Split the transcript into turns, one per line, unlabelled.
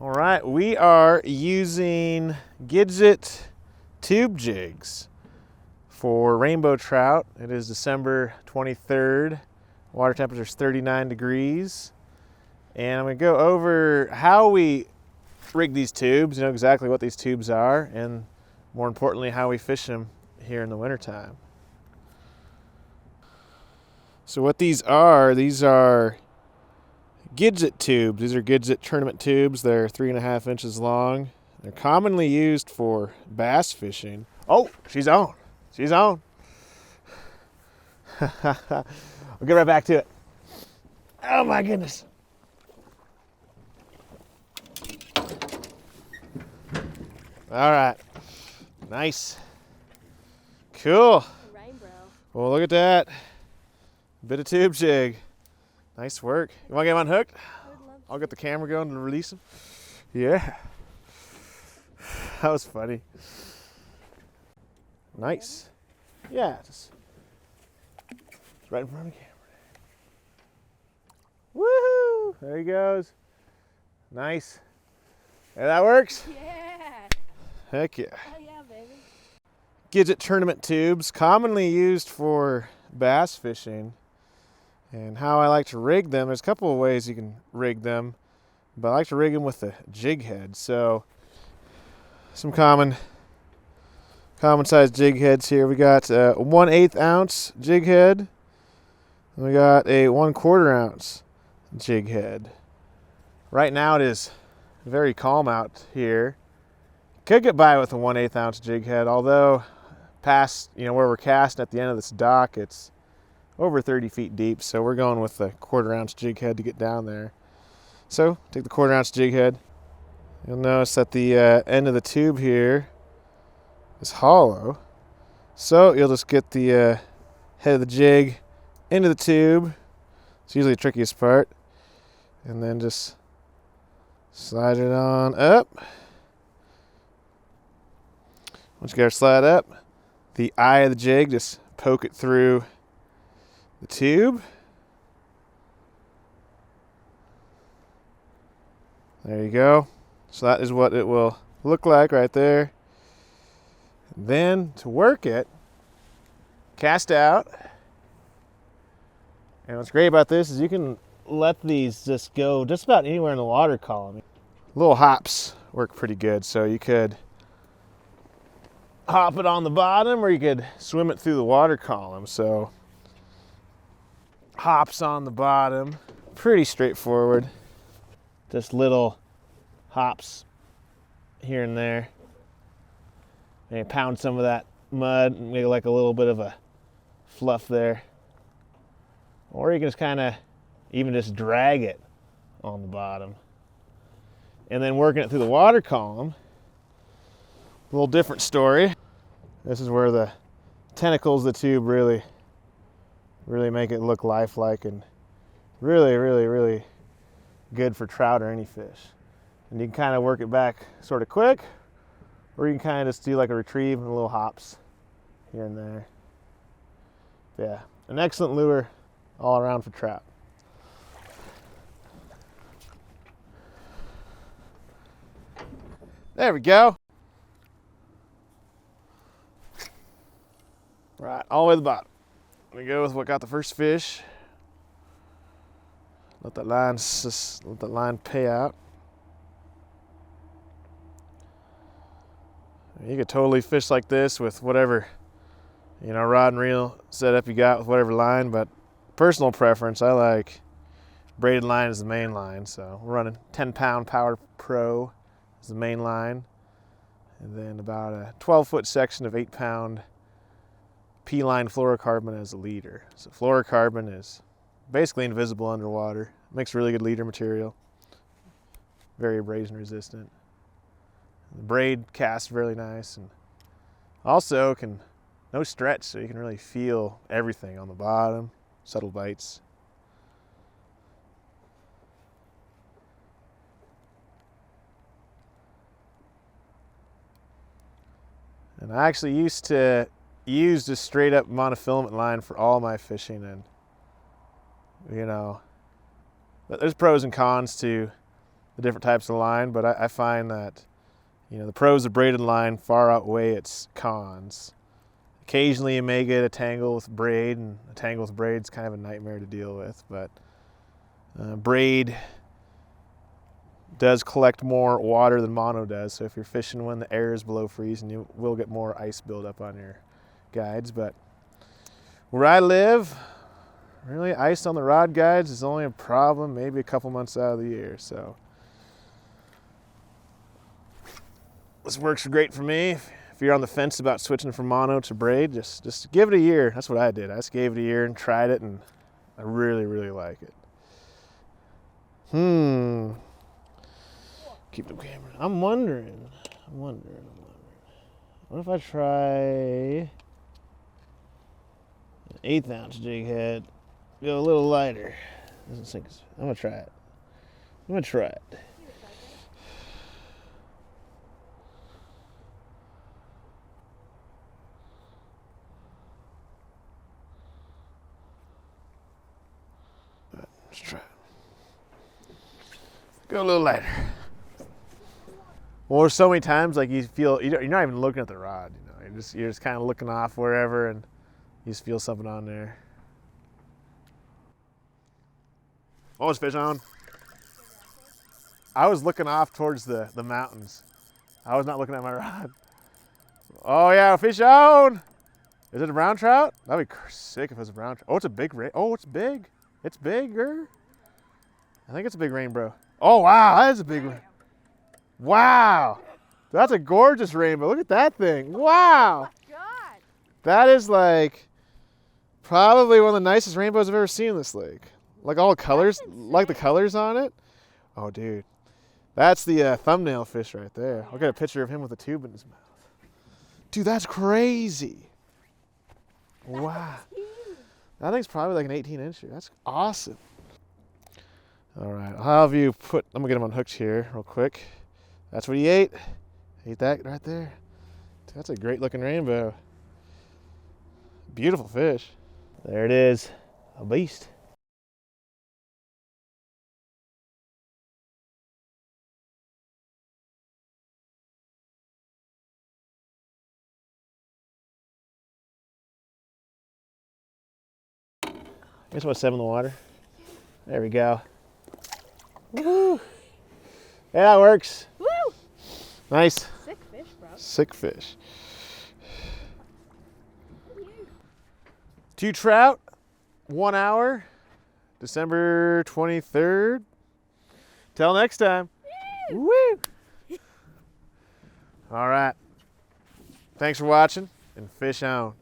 All right, we are using Gitizt Tube Jigs for rainbow trout. It is December 23rd. Water temperature is 39 degrees. And I'm gonna go over how we rig these tubes, you know exactly what these tubes are, and more importantly, how we fish them here in the wintertime. So what these are Gitizt tubes. These are Gitizt Tournament tubes. They're 3.5 inches long. They're commonly used for bass fishing. Oh, she's on. She's on. We'll get right back to it. Oh my goodness. All right. Nice. Cool.
Rainbow.
Well, look at that. Bit of tube jig. Nice work. You want to get him unhooked? I'll get the camera going to release him. Yeah. That was funny. Nice. Yeah, just right in front of the camera. Woohoo! There he goes. Nice. Yeah, that works?
Yeah.
Heck yeah.
Oh yeah, baby.
Gitizt Tournament tubes, commonly used for bass fishing. And how I like to rig them, there's a couple of ways you can rig them, but I like to rig them with the jig head. So some common sized jig heads here. We got a 1/8 ounce jig head, and we got a 1/4 ounce jig head. Right now it is very calm out here. Could get by with a 1/8 ounce jig head, although past where we're casting at the end of this dock, it's over 30 feet deep, so we're going with the 1/4 ounce jig head to get down there. So take the 1/4 ounce jig head. You'll notice that the end of the tube here is hollow, so you'll just get the head of the jig into the tube. It's usually the trickiest part, and then just slide it on up. Once you get her slide up, the eye of the jig, just poke it through the tube. There you go. So that is what it will look like right there. And then to work it, cast out. And what's great about this is you can let these just go just about anywhere in the water column. Little hops work pretty good, so you could hop it on the bottom or you could swim it through the water column. So hops on the bottom, pretty straightforward. Just little hops here and there. Maybe pound some of that mud and make like a little bit of a fluff there. Or you can just kind of even just drag it on the bottom. And then working it through the water column, a little different story. This is where the tentacles of the tube really make it look lifelike and really good for trout or any fish. And you can kind of work it back sort of quick, or you can kind of just do like a retrieve and little hops here and there. Yeah, an excellent lure all around for trout. There we go. Right, all the way to the bottom. We go with what got the first fish. Let that line pay out. You could totally fish like this with whatever, rod and reel setup you got with whatever line, but personal preference, I like braided line as the main line. So we're running 10-pound Power Pro as the main line, and then about a 12-foot section of 8-pound P-line fluorocarbon as a leader. So fluorocarbon is basically invisible underwater. Makes really good leader material. Very abrasion resistant. The braid casts really nice, and also no stretch, so you can really feel everything on the bottom. Subtle bites. And I actually used to use just straight up monofilament line for all my fishing, and there's pros and cons to the different types of line, but I find that, you know, the pros of braided line far outweigh its cons. Occasionally you may get a tangle with braid, and a tangle with braid is kind of a nightmare to deal with, but braid does collect more water than mono does, so if you're fishing when the air is below freezing, you will get more ice buildup on your guides. But where I live, really ice on the rod guides is only a problem maybe a couple months out of the year, so this works great for me. If you're on the fence about switching from mono to braid, just give it a year. That's what I did. I just gave it a year and tried it, and I really, really like it. Keep the camera. I'm wondering. What if I try an 1/8 ounce jig head? Go a little lighter. Doesn't sink. I'm gonna try it. Let's try it. Go a little lighter. Well, there's so many times like you feel you're not even looking at the rod. You know, you're just kind of looking off wherever, and you just feel something on there. What was fish on? I was looking off towards the mountains. I was not looking at my rod. Oh yeah, fish on! Is it a brown trout? That'd be sick if it was a brown trout. Oh, it's a big oh, it's big. It's bigger. I think it's a big rainbow. Oh wow, that is a big rainbow. Wow, that's a gorgeous rainbow. Look at that thing. Wow. Oh my God. That is like probably one of the nicest rainbows I've ever seen in this lake. Like all the colors, like the colors on it. Oh dude, that's the thumbnail fish right there. I'll get a picture of him with a tube in his mouth. Dude, that's crazy. Wow. That thing's probably like an 18-incher. That's awesome. All right, I'll have you I'm gonna get him unhooked here real quick. That's what he ate. Ate that right there. That's a great looking rainbow. Beautiful fish. There it is, a beast. I guess about 7 in the water. There we go. Woo! Yeah, that works. Woo! Nice.
Sick fish, bro.
Sick fish. 2 trout, 1 hour, December 23rd. Till next time. Woo! All right. Thanks for watching, and fish on.